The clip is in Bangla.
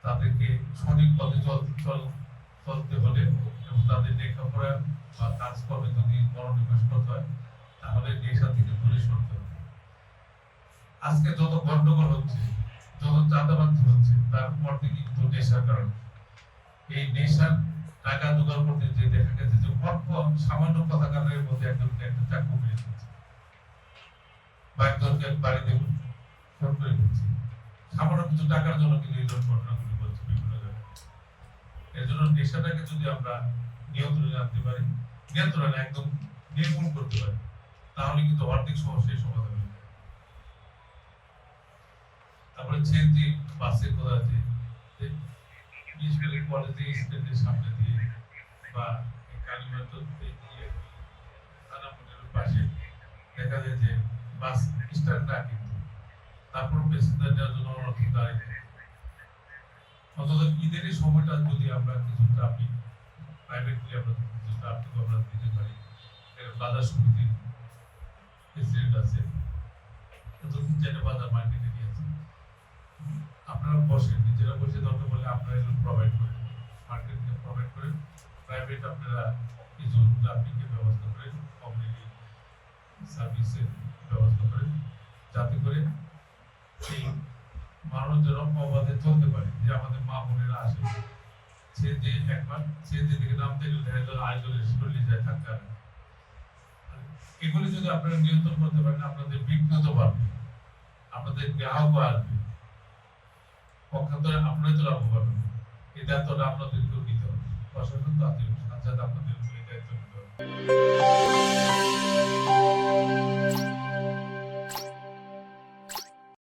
তাদেরকে সঠিক পথে চলতে হলে এবং তাদের লেখাপড়া বা কাজকর্মে যদি মনোনিবেশ করতে হয় তাহলে নেশা থেকে দূরে সরতে হবে। আজকে যত গন্ডগোল হচ্ছে, যত চাঁদাবাজি হচ্ছে, তার মধ্যে কিন্তু নেশার কারণ। এই নেশার টাকা জোগাড় করতে যে দেখা গেছে যে অল্প সামান্য কথাকারের মধ্যে একজনকে একটা চাকু মেরে দিচ্ছে বা একজনকে বাড়িতে ফোন করে দিচ্ছে, সামান্য কিছু টাকার জন্য কিন্তু এই ধরনের ঘটনাগুলি ঘটছে বিভিন্ন জায়গায়। এর জন্য নেশাটাকে যদি আমরা নিয়ন্ত্রণে আনতে পারি, নিয়ন্ত্রণে একদম নির্মূল করতে পারি, তাহলে কিন্তু অর্ধেক সমস্যার সমাধান হয়ে যায়। তারপরে ছেড়ে বাসের কথা আছে, বিশেষ করে কলেজে স্ট্যান্ডের সামনে দিয়ে বা কালীমাত্র থানামন্দিরের পাশে দেখা যায় যে বাস স্ট্যান্ড না কিন্তু তারপর প্যাসেঞ্জার নেওয়ার জন্য অনর্থক দাঁড়িয়ে থাকে। অন্তত ঈদের এই সময়টা যদি আমরা কিছুটা আপনি প্রাইভেটলি আমরা কিছুটা আর্থিক আমরা দিতে পারি, বাজার সমিতির প্রেসিডেন্ট আছে, যতদিন যেটা বাজার মার্কেটে নিয়েছে, আপনারা বসেন, নিজেরা বসে দরকার বলে আপনারা এগুলো প্রোভাইড করেন, মার্কেট থেকে প্রোভাইড করেন, প্রাইভেট আপনারা কিছু ট্রাফিকের ব্যবস্থা করেন, কমিউনিটি সার্ভিসের ব্যবস্থা করেন, যাতে করে এই মানুষ যেন অবাধে চলতে পারে। যে আমাদের মা বোনেরা আসে, সে যে একবার সে যেদিকে নামতে গেলে আয়োজনের শরীরে যায় থাকা, এগুলি যদি আপনারা নিয়ন্ত্রণ করতে পারেন, আপনাদের বিক্রিত বাড়বে, আপনাদের গ্রাহক আসবে, পক্ষান্তরে আপনারাই তো লাভ পাবেন। এই দায়িত্বটা আপনাদেরকেও নিতে হবে, প্রশাসন তাদের সাথে আপনাদের এই দায়িত্ব নিতে হবে।